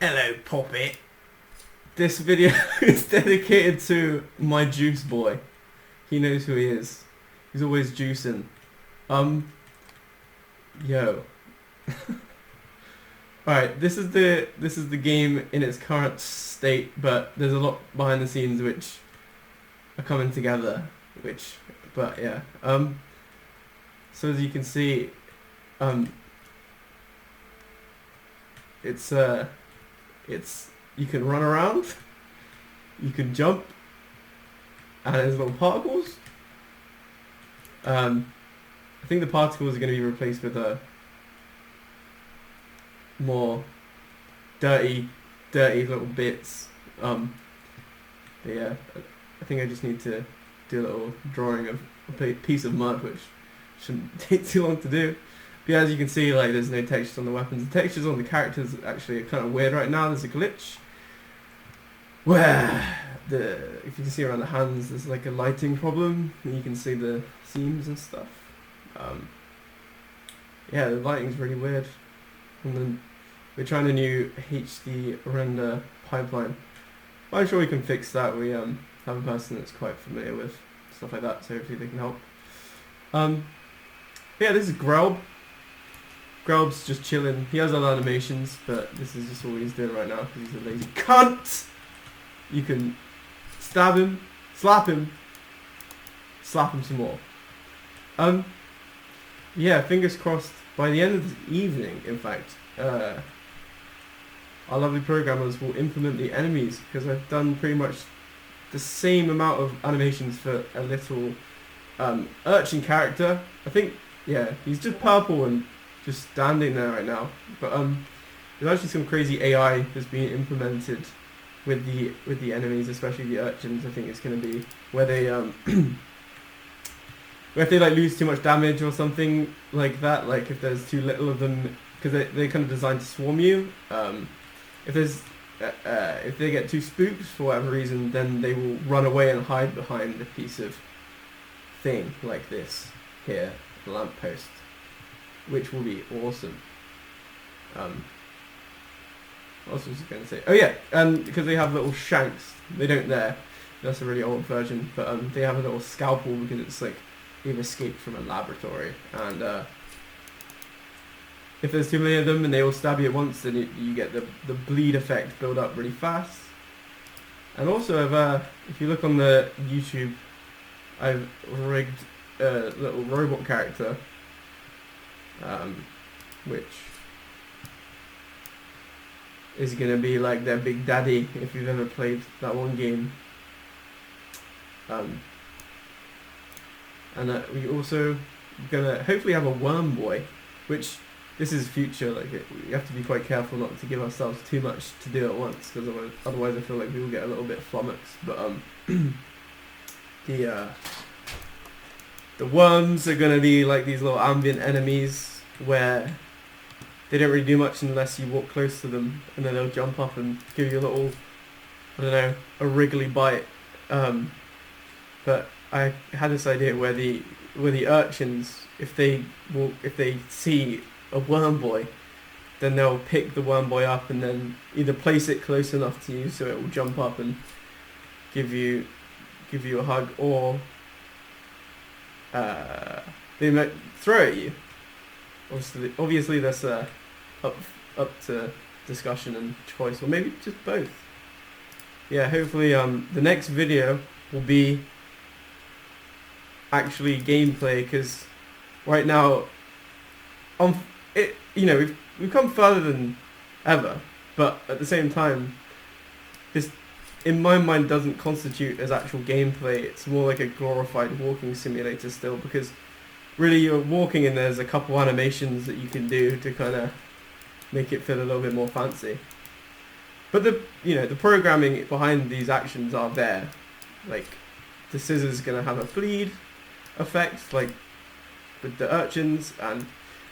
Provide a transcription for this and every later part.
Hello, Poppet. This video is dedicated to my Jouce boy. He knows who he is. He's always juicing. Yo. Alright, this is the game in its current state, but there's a lot behind the scenes which are coming together. But yeah. So as you can see, it's you can run around, you can jump, and there's little particles. I think the particles are going to be replaced with a more dirty little bits. But yeah, I think I just need to do a little drawing of a piece of mud, which shouldn't take too long to do. But yeah, as you can see, like, there's no textures on the weapons. The textures on the characters actually are kind of weird right now. There's a glitch where if you can see around the hands, there's like a lighting problem, and you can see the seams and stuff. Yeah, the lighting's really weird. And then we're trying a new HD render pipeline. But I'm sure we can fix that. We have a person that's quite familiar with stuff like that, so hopefully they can help. Yeah, this is Grelb. Grelb's just chilling. He has other animations, but this is just all he's doing right now because he's a lazy cunt. You can stab him, slap him some more. Yeah, fingers crossed. By the end of the evening, in fact, our lovely programmers will implement the enemies, because I've done pretty much the same amount of animations for a little urchin character. I think, yeah, he's just purple and just standing there right now. But there's actually some crazy AI that's being implemented with the enemies, especially the urchins. I think it's going to be where they where if they like lose too much damage or something like that, like if there's too little of them, because they're kind of designed to swarm you. If they get too spooked for whatever reason, then they will run away and hide behind a piece of thing like this here, the lamppost, which will be awesome. What else was I going to say? Oh yeah, because they have little shanks. They don't there. That's a really old version, but they have a little scalpel because it's like they've escaped from a laboratory, and if there's too many of them and they all stab you at once, then you get the bleed effect build up really fast. And also, if you look on the YouTube, I've rigged a little robot character, which is gonna be like their big daddy if you've ever played that one game. And we also gonna hopefully have a worm boy, which this is future. Like we have to be quite careful not to give ourselves too much to do at once, because otherwise I feel like we will get a little bit flummoxed. But the worms are gonna be like these little ambient enemies where they don't really do much unless you walk close to them, and then they'll jump up and give you a little, I don't know, a wriggly bite. But I had this idea where the urchins, if they see a worm boy, then they'll pick the worm boy up and then either place it close enough to you so it will jump up and give you a hug, or they might throw at you. Obviously that's up to discussion and choice, or maybe just both. Yeah, hopefully the next video will be actually gameplay, because right now we've come further than ever, but at the same time this in my mind doesn't constitute as actual gameplay. It's more like a glorified walking simulator still, because really you're walking and there's a couple animations that you can do to kind of make it feel a little bit more fancy. But the programming behind these actions are there. Like the scissors gonna have a bleed effect, like with the urchins, and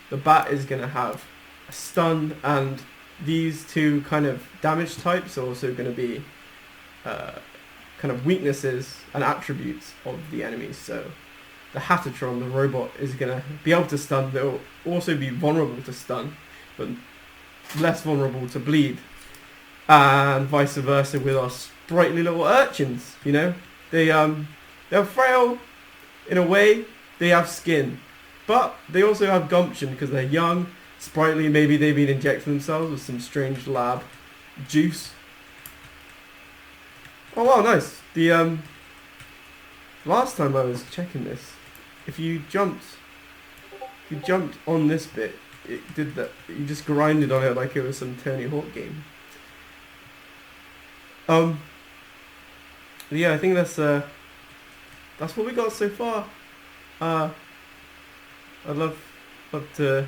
the bat is gonna have a stun, and these two kind of damage types are also gonna be kind of weaknesses and attributes of the enemies. So the Hattatron, the robot, is going to be able to stun. They'll also be vulnerable to stun, but less vulnerable to bleed. and vice versa with our sprightly little urchins. You know, they're frail in a way. They have skin, but they also have gumption because they're young, sprightly. Maybe they've been injecting themselves with some strange lab juice. Oh wow, nice. The last time I was checking this, if you jumped on this bit, it did that. You just grinded on it like it was some Tony Hawk game. Yeah, I think that's what we got so far. I'd love to.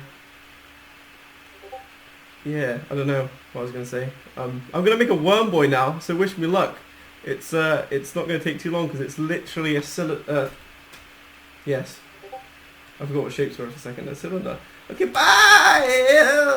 Yeah, I don't know what I was gonna say. I'm gonna make a worm boy now, so wish me luck. It's not gonna take too long because it's literally a cylinder. Yes, I forgot what shapes were for a second. A cylinder. Okay, bye.